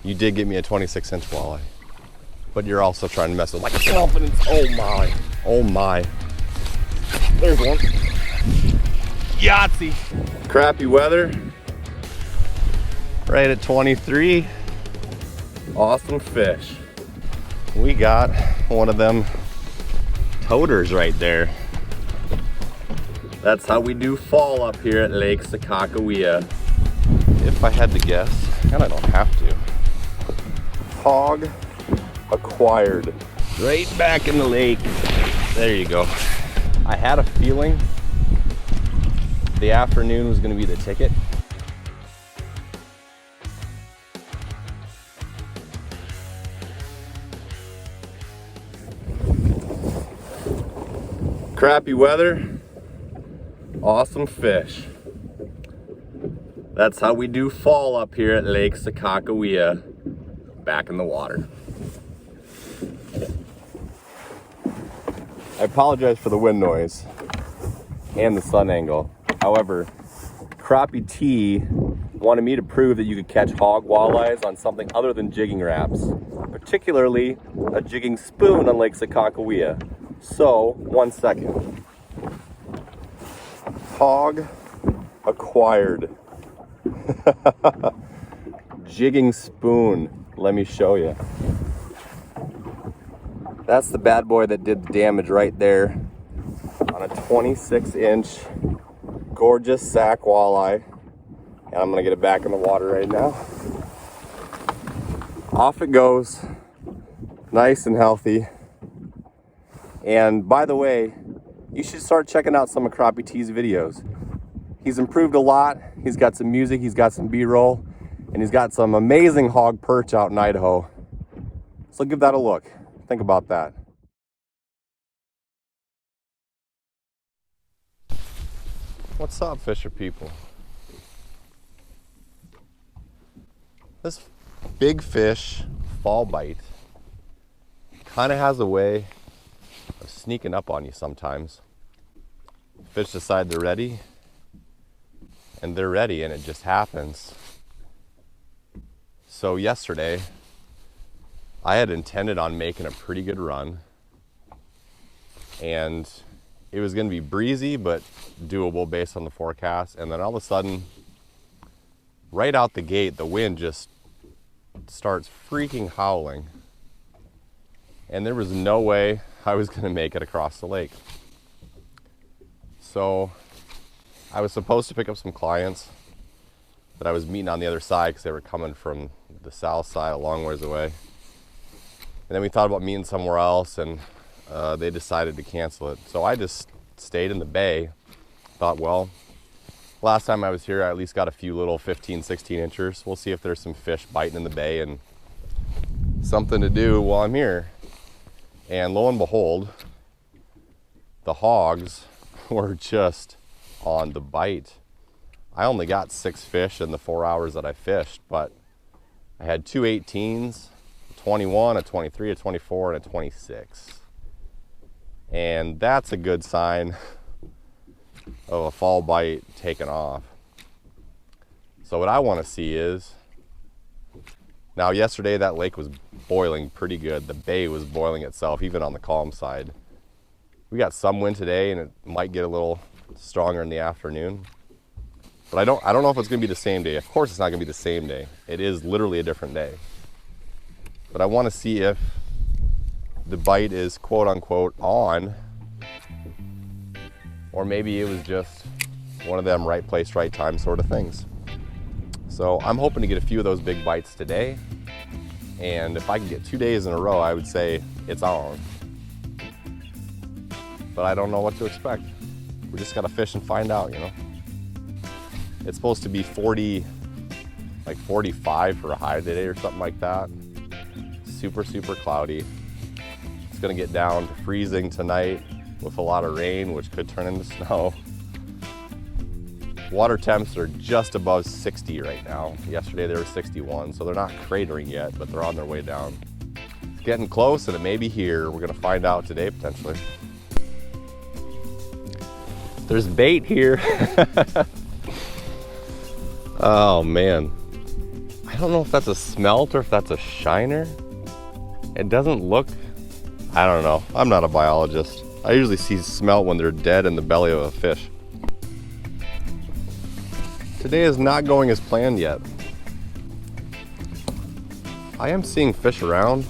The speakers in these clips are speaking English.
You did get me a 26-inch walleye, but you're also trying to mess with my confidence. Oh my, oh my. There's one. Yahtzee. Crappy weather. Right at 23. Awesome fish. We got one of them toters right there. That's how we do fall up here at Lake Sakakawea. If I had to guess, and I don't have to, hog acquired. Right back in the lake. There you go. I had a feeling the afternoon was going to be the ticket. Crappy weather, awesome fish. That's how we do fall up here at Lake Sakakawea. Back in the water. I apologize for the wind noise and the sun angle. However, Crappie T wanted me to prove that you could catch hog walleyes on something other than jigging wraps, particularly a jigging spoon on Lake Sakakawea. So, 1 second. Hog acquired. Jigging spoon. Let me show you. That's the bad boy that did the damage right there on a 26-inch gorgeous sack walleye. And I'm gonna get it back in the water right now. Off it goes, nice and healthy. And by the way, you should start checking out some of Crappie T's videos. He's improved a lot. He's got some music, he's got some B-roll, and he's got some amazing hog perch out in Idaho. So give that a look. Think about that. What's up, fisher people? This big fish fall bite kind of has a way of sneaking up on you sometimes. Fish decide they're ready, and they're ready, and it just happens. So yesterday, I had intended on making a pretty good run, and it was going to be breezy but doable based on the forecast. And then all of a sudden, right out the gate, the wind just starts freaking howling, and there was no way I was going to make it across the lake. So I was supposed to pick up some clients that I was meeting on the other side because they were coming from the south side a long ways away. And then we thought about meeting somewhere else, and they decided to cancel it. So I just stayed in the bay. Thought, well, last time I was here, I at least got a few little 15, 16 inchers. We'll see if there's some fish biting in the bay and something to do while I'm here. And lo and behold, the hogs were just on the bite. I only got 6 fish in the 4 hours that I fished, but I had 2 18s, a 21, a 23, a 24, and a 26. And that's a good sign of a fall bite taking off. So what I want to see is, now yesterday that lake was boiling pretty good. The bay was boiling itself, even on the calm side. We got some wind today, and it might get a little stronger in the afternoon. But I don't know if it's gonna be the same day. Of course it's not gonna be the same day. It is literally a different day. But I want to see if the bite is quote unquote on, or maybe it was just one of them right place, right time sort of things. So I'm hoping to get a few of those big bites today. And if I can get 2 days in a row, I would say it's on. But I don't know what to expect. We just gotta fish and find out, you know? It's supposed to be 40, like 45 for a high today or something like that. Super, super cloudy. It's gonna get down to freezing tonight with a lot of rain, which could turn into snow. Water temps are just above 60 right now. Yesterday they were 61, so they're not cratering yet, but they're on their way down. It's getting close, and it may be here. We're gonna find out today, potentially. There's bait here. Oh man, I don't know if that's a smelt or if that's a shiner. It doesn't look, I don't know. I'm not a biologist. I usually see smelt when they're dead in the belly of a fish. Today is not going as planned yet. I am seeing fish around.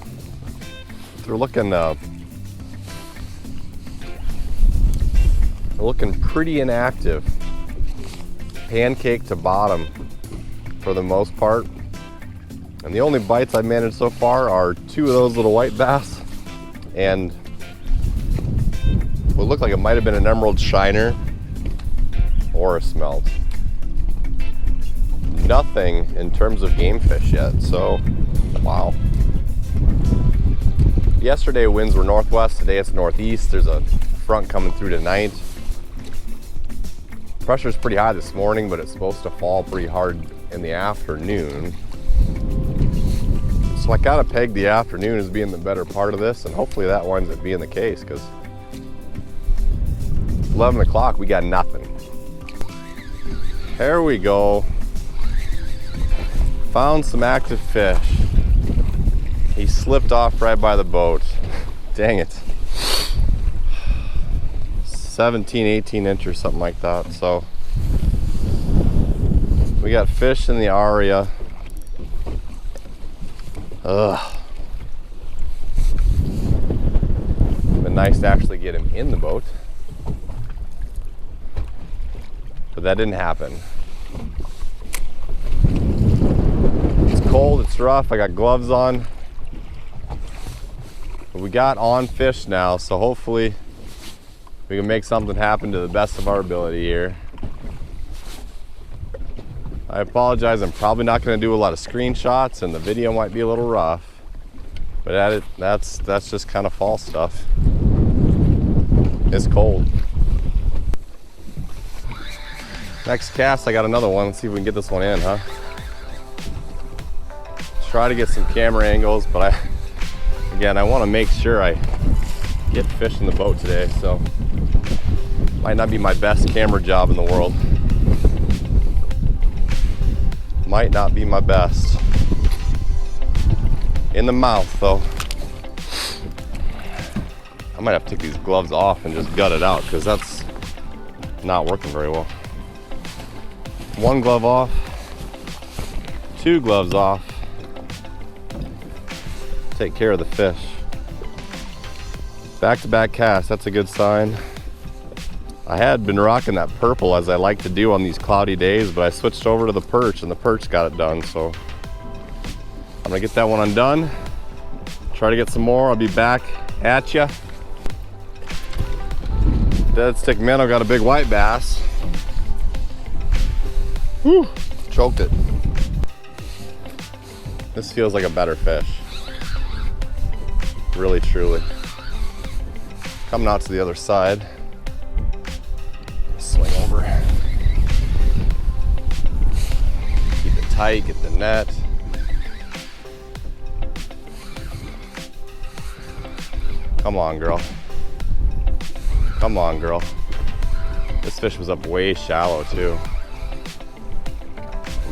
They're looking pretty inactive. Pancake to bottom for the most part. And the only bites I've managed so far are 2 of those little white bass and what looked like it might have been an emerald shiner or a smelt. Nothing in terms of game fish yet, so wow. Yesterday winds were northwest, today it's northeast. There's a front coming through tonight. Pressure's pretty high this morning, but it's supposed to fall pretty hard in the afternoon. So I gotta peg the afternoon as being the better part of this, and hopefully that winds up being the case, because 11 o'clock we got nothing. There we go. Found some active fish. He slipped off right by the boat. Dang it. 17, 18 inch or something like that. So we got fish in the area. Ugh. Been nice to actually get him in the boat, but that didn't happen. It's cold, it's rough, I got gloves on. But we got on fish now, so hopefully we can make something happen to the best of our ability here. I apologize, I'm probably not going to do a lot of screenshots and the video might be a little rough, but that's just kind of fall stuff. It's cold. Next cast, I got another one. Let's see if we can get this one in, huh? Try to get some camera angles, but I want to make sure I get fish in the boat today, so might not be my best camera job in the world. Might not be my best. In the mouth though. I might have to take these gloves off and just gut it out, because that's not working very well. 1 glove off, 2 gloves off. Take care of the fish. Back-to-back cast, that's a good sign. I had been rocking that purple as I like to do on these cloudy days, but I switched over to the perch and the perch got it done, so I'm gonna get that one undone. Try to get some more, I'll be back at ya. Dead stick minnow got a big white bass. Whew, choked it. This feels like a better fish. Really, truly. Coming out to the other side. Swing over. Keep it tight, get the net. Come on, girl. Come on, girl. This fish was up way shallow too.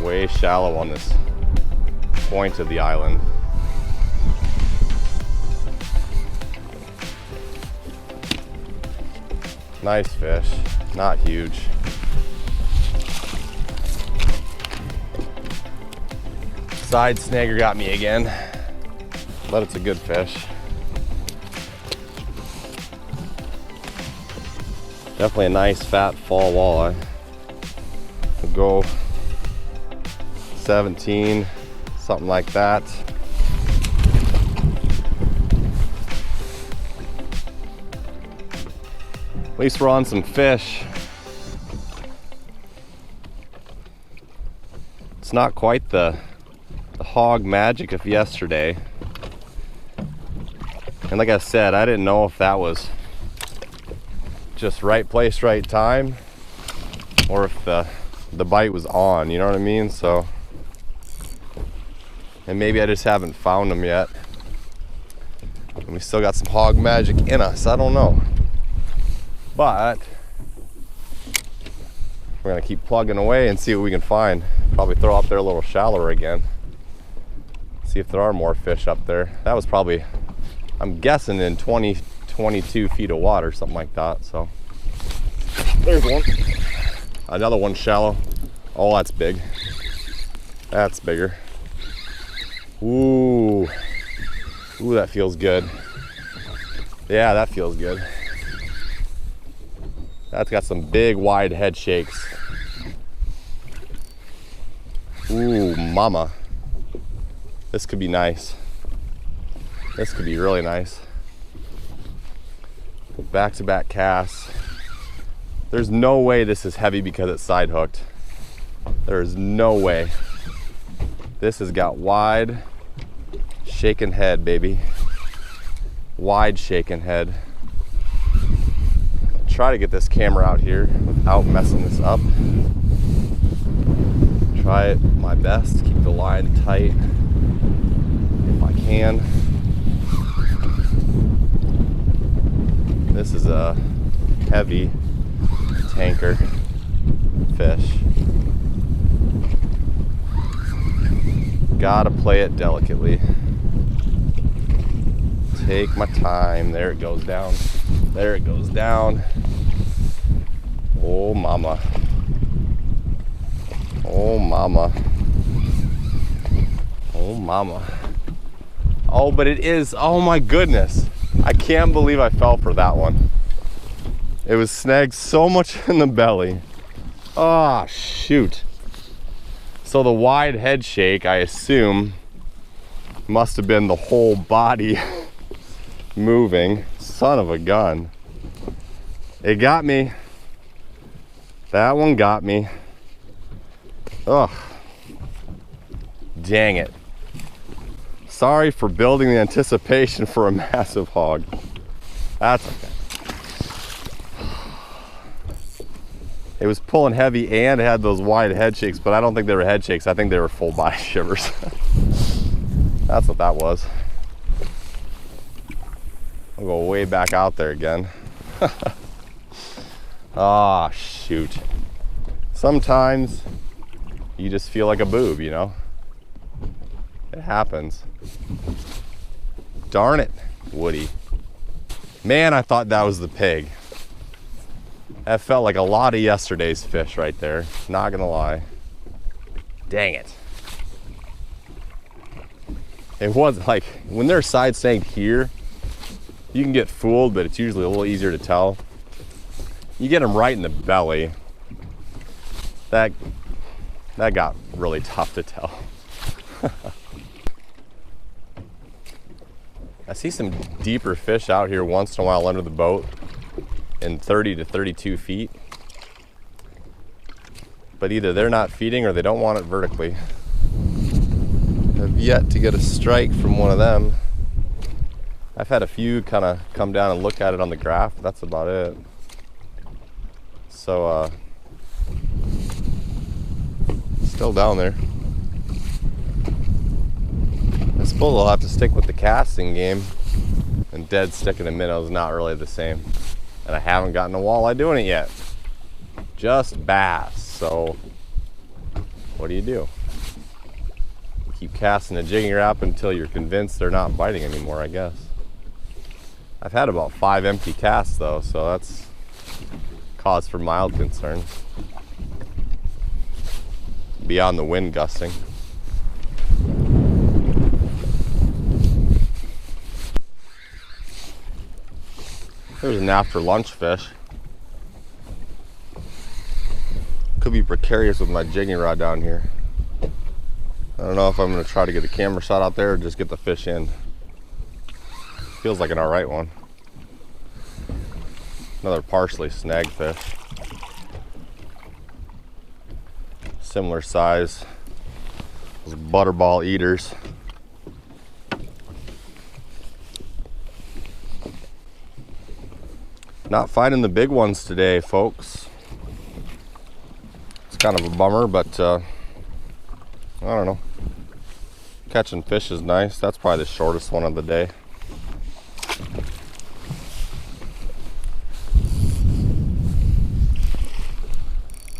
Way shallow on this point of the island. Nice fish, not huge. Side snagger got me again, but it's a good fish. Definitely a nice fat fall walleye. We'll go 17, something like that. At least we're on some fish. It's not quite the hog magic of yesterday. And like I said, I didn't know if that was just right place, right time, or if the bite was on, you know what I mean? So, and maybe I just haven't found them yet. And we still got some hog magic in us, I don't know. But we're gonna keep plugging away and see what we can find. Probably throw up there a little shallower again. See if there are more fish up there. That was probably, I'm guessing, in 22 feet of water, something like that. So there's one. Another one shallow. Oh, that's big. That's bigger. Ooh. Ooh, that feels good. Yeah, that feels good. That's got some big, wide head shakes. Ooh, mama. This could be nice. This could be really nice. Back-to-back casts. There's no way this is heavy because it's side hooked. There is no way. This has got wide, shaken head, baby. Wide shaken head. I'll try to get this camera out here without messing this up. Try my best to keep the line tight if I can. This is a heavy tanker fish. Gotta play it delicately. Take my time. There it goes down. There it goes down. Oh mama. Oh mama. Oh mama. Oh, but it is. Oh my goodness. I can't believe I fell for that one. It was snagged so much in the belly. Ah, shoot. So the wide head shake, I assume, must have been the whole body moving. Son of a gun. It got me. That one got me. Ugh. Dang it. Sorry for building the anticipation for a massive hog. That's okay. It was pulling heavy and it had those wide head shakes, but I don't think they were head shakes. I think they were full body shivers. That's what that was. I'll go way back out there again. Ah, shoot. Sometimes you just feel like a boob, you know? It happens. Darn it, Woody. Man, I thought that was the pig. That felt like a lot of yesterday's fish right there. Not gonna lie. Dang it. It was like, when they're side snagged here, you can get fooled, but it's usually a little easier to tell. You get them right in the belly. That got really tough to tell. I see some deeper fish out here once in a while under the boat in 30 to 32 feet. But either they're not feeding or they don't want it vertically. I've yet to get a strike from one of them. I've had a few kind of come down and look at it on the graph, but that's about it. So, still down there. I suppose I'll have to stick with the casting game, and dead sticking the minnow is not really the same. And I haven't gotten a walleye doing it yet. Just bass. So what do? You keep casting a jigging wrap until you're convinced they're not biting anymore, I guess. I've had about 5 empty casts though, so that's cause for mild concern. Beyond the wind gusting. There's an after lunch fish. Could be precarious with my jigging rod down here. I don't know if I'm gonna try to get a camera shot out there or just get the fish in. Feels like an alright one. Another partially snagged fish. Similar size. Those butterball eaters. Not finding the big ones today, folks. It's kind of a bummer, but I don't know. Catching fish is nice. That's probably the shortest one of the day.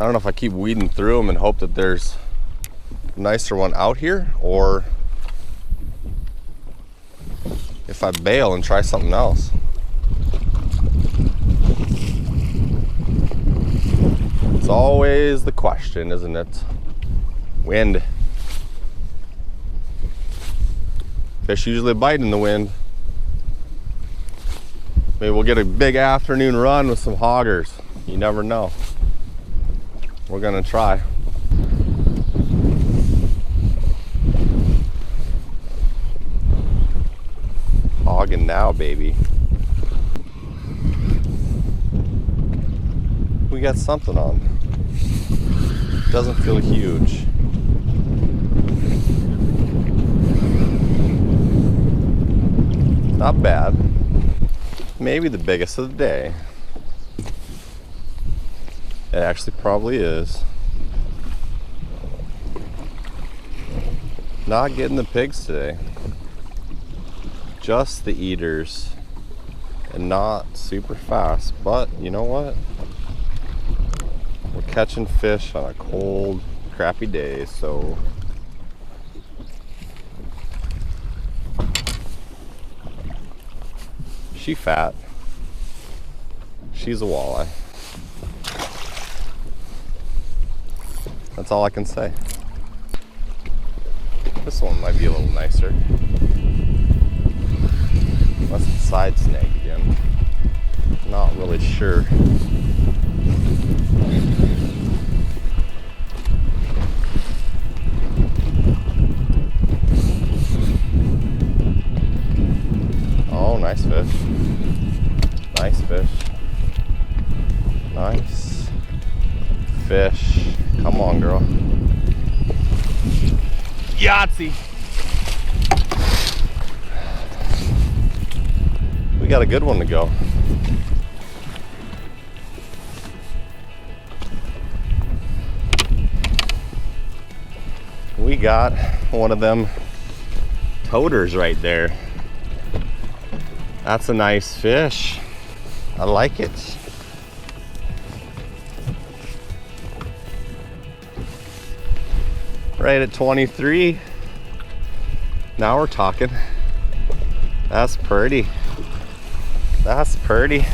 I don't know if I keep weeding through them and hope that there's a nicer one out here, or if I bail and try something else? It's always the question, isn't it? Wind. Fish usually bite in the wind. Maybe we'll get a big afternoon run with some hoggers. You never know. We're gonna try. Hogging now, baby. We got something on. Doesn't feel huge. Not bad. Maybe the biggest of the day. It actually probably is. Not getting the pigs today. Just the eaters. And not super fast. But you know what? We're catching fish on a cold, crappy day, so she fat. She's a walleye. That's all I can say. This one might be a little nicer. Unless it's side snagged again. Not really sure. Oh, nice fish. Nice fish. Nice fish. Come on, girl. Yahtzee! We got a good one to go. We got one of them toters right there. That's a nice fish. I like it. Right at 23. Now we're talking. That's pretty. That's pretty.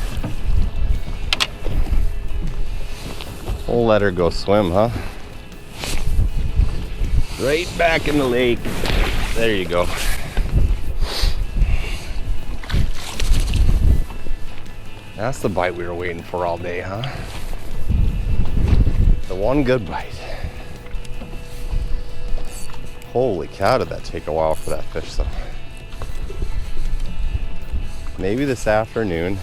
We'll let her go swim, huh? Right back in the lake. There you go. That's the bite we were waiting for all day, huh? The one good bite. Holy cow, did that take a while for that fish though. Maybe this afternoon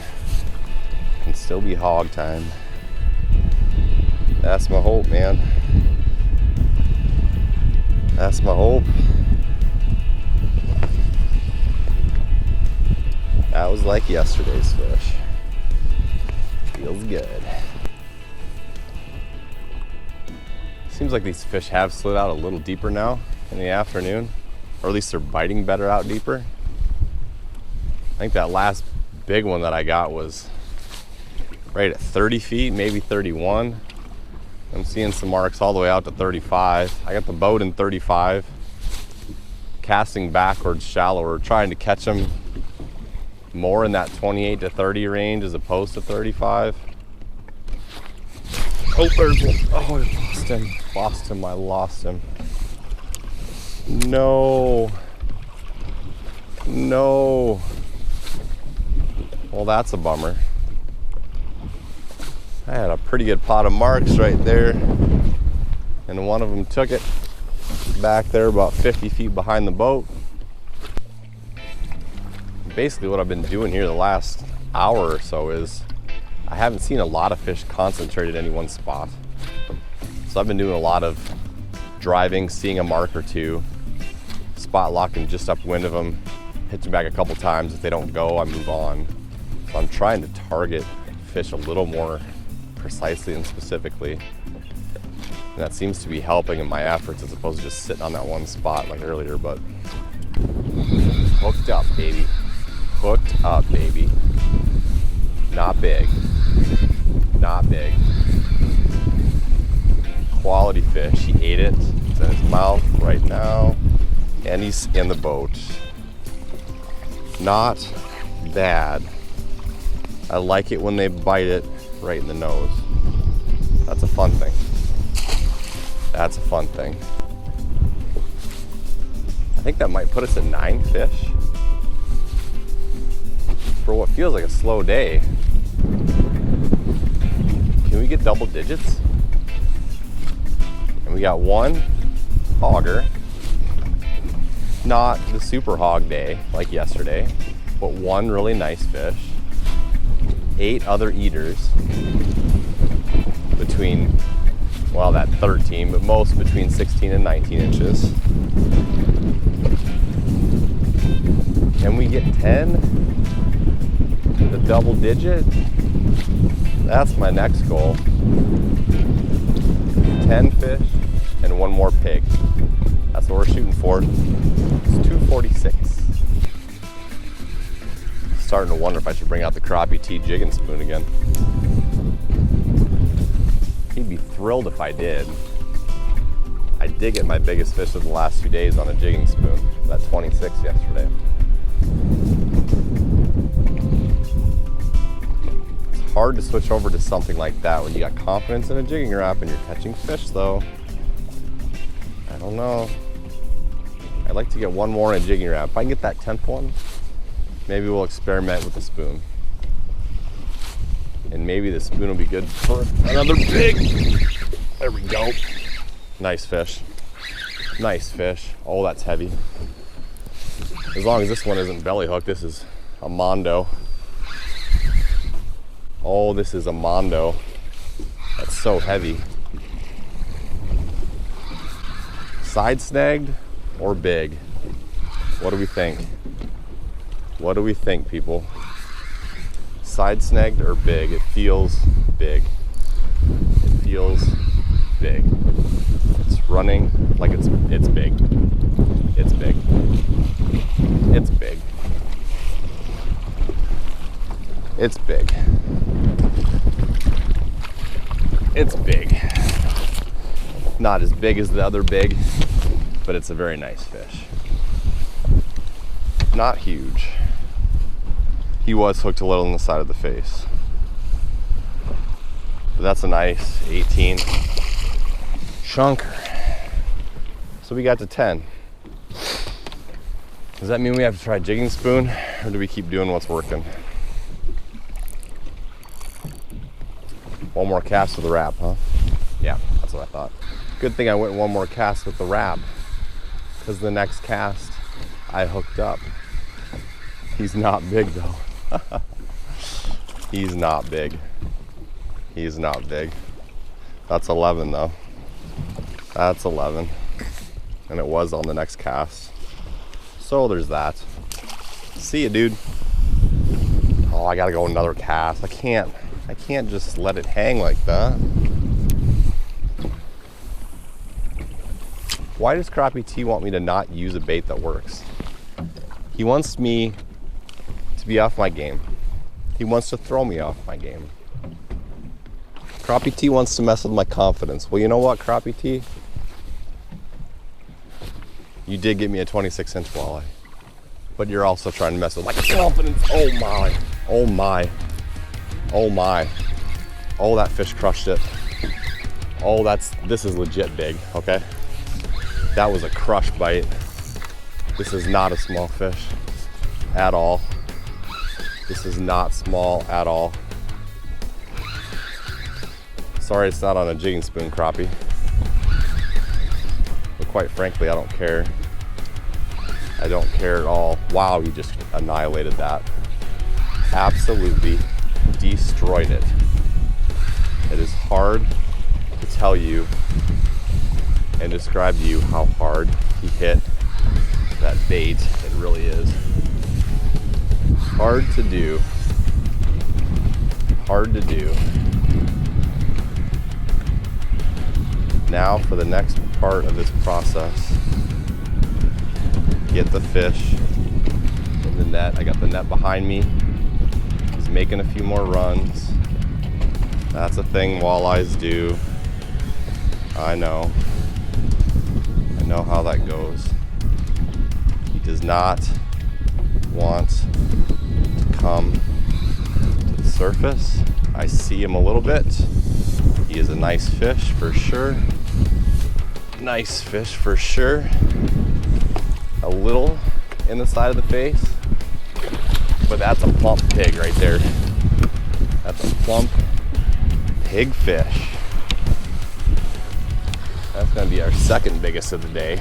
can still be hog time. That's my hope, man. That's my hope. That was like yesterday's fish. Feels good. Seems like these fish have slid out a little deeper now in the afternoon, or at least they're biting better out deeper. I think that last big one that I got was right at 30 feet, maybe 31. I'm seeing some marks all the way out to 35. I got the boat in 35, casting backwards shallower, trying to catch them more in that 28 to 30 range as opposed to 35. Oh, there's one. Oh, I lost him. Lost him. I lost him. No. No. Well, that's a bummer. I had a pretty good pot of marks right there, and one of them took it back there about 50 feet behind the boat. Basically what I've been doing here the last hour or so is I haven't seen a lot of fish concentrated in any one spot. So I've been doing a lot of driving, seeing a mark or two, spot locking just upwind of them, hitching back a couple times. If they don't go, I move on. So I'm trying to target fish a little more precisely and specifically. And that seems to be helping in my efforts as opposed to just sitting on that one spot like earlier, but hooked up, baby. Hooked up, baby. Not big. Not big. Quality fish. He ate it. It's in his mouth right now. And he's in the boat. Not bad. I like it when they bite it right in the nose. That's a fun thing. That's a fun thing. I think that might put us at 9 fish for what feels like a slow day. Can we get double digits? And we got one hogger. Not the super hog day like yesterday, but one really nice fish. 8 other eaters between, well, that 13, but most between 16 and 19 inches. And we get 10, the double digit. That's my next goal. 10 fish and one more pig. That's what we're shooting for. It's 246. Starting to wonder if I should bring out the crappie tea jigging spoon again. He'd be thrilled if I did. I did get my biggest fish of the last 2 days on a jigging spoon. That 26 yesterday. It's hard to switch over to something like that when you got confidence in a jigging wrap and you're catching fish though. I don't know. I'd like to get one more in a jigging wrap. If I can get that 10th one, maybe we'll experiment with the spoon. And maybe the spoon will be good for another pig. There we go. Nice fish. Nice fish. Oh, that's heavy. As long as this one isn't belly hooked, this is a mondo. Oh, this is a mondo. That's so heavy. Side snagged or big? What do we think? What do we think, people? Side snagged or big? It feels big. It feels big. It's running like it's big. It's big. It's big. It's big. It's big. Not as big as the other big, but it's a very nice fish. Not huge. He was hooked a little on the side of the face. But that's a nice 18 chunker. So we got to 10. Does that mean we have to try jigging spoon, or do we keep doing what's working? One more cast with the wrap, huh? Yeah, that's what I thought. Good thing I went one more cast with the wrap, because the next cast I hooked up. He's not big though. He's not big. He's not big. That's 11 though. That's 11. And it was on the next cast. So there's that. See ya, dude. Oh, I gotta go another cast. I can't just let it hang like that. Why does Crappie T want me to not use a bait that works? He wants me to be off my game. He wants to throw me off my game. Crappie T wants to mess with my confidence. Well, you know what, Crappie T? You did get me a 26-inch walleye, but you're also trying to mess with my confidence. Oh my, oh my, oh my. Oh, that fish crushed it. Oh, this is legit big, okay? That was a crush bite. This is not a small fish at all. This is not small at all. Sorry it's not on a jigging spoon, crappie. But quite frankly, I don't care. I don't care at all. Wow, he just annihilated that. Absolutely destroyed it. It is hard to tell you and describe to you how hard he hit that bait. It really is. Hard to do. Hard to do. Now for the next part of this process, get the fish in the net. I got the net behind me. He's making a few more runs. That's a thing walleyes do. I know how that goes. He does not want to come to the surface. I see him a little bit. He is a nice fish for sure. Nice fish for sure. A little in the side of the face, but that's a plump pig right there. That's a plump pig fish. That's gonna be our second biggest of the day.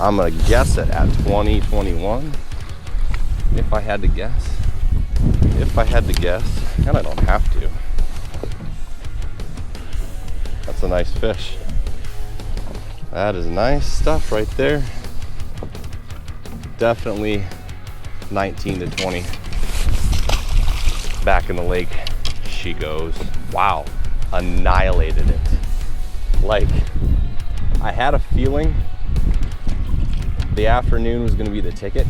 I'm gonna guess it at 20, 21. If I had to guess. If I had to guess, and I don't have to. That's a nice fish. That is nice stuff right there. Definitely 19 to 20. Back in the lake she goes. Wow, annihilated it. Like, I had a feeling the afternoon was gonna be the ticket.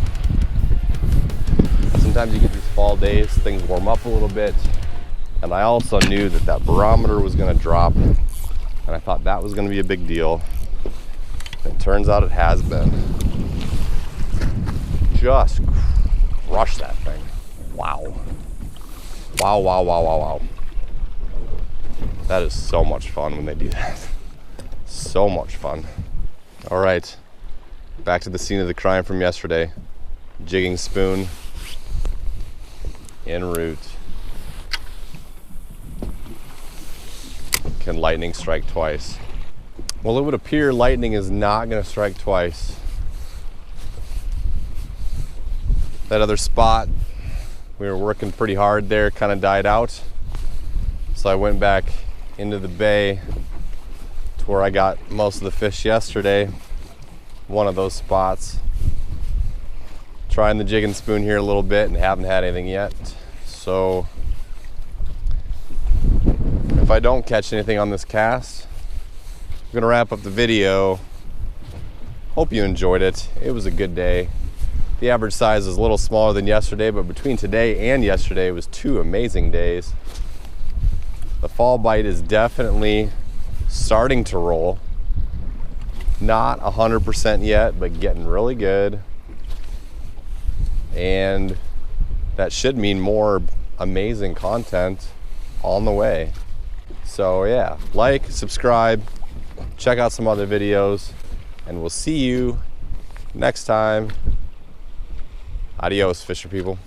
Sometimes you get these fall days, things warm up a little bit, and I also knew that that barometer was gonna drop, and I thought that was gonna be a big deal. It turns out it has been. Just crush that thing. Wow. Wow, wow, wow, wow, wow. That is so much fun when they do that. So much fun. All right, back to the scene of the crime from yesterday. Jigging spoon en route. Can lightning strike twice? Well, it would appear lightning is not going to strike twice. That other spot, we were working pretty hard there, kind of died out. So I went back into the bay to where I got most of the fish yesterday. One of those spots. Trying the jigging spoon here a little bit and haven't had anything yet. So if I don't catch anything on this cast, I'm gonna wrap up the video. Hope you enjoyed it. It was a good day. The average size is a little smaller than yesterday, but between today and yesterday, it was 2 amazing days. The fall bite is definitely starting to roll. Not 100% yet, but getting really good. And that should mean more amazing content on the way. So yeah, like, subscribe, check out some other videos, and we'll see you next time. Adios, fisher people.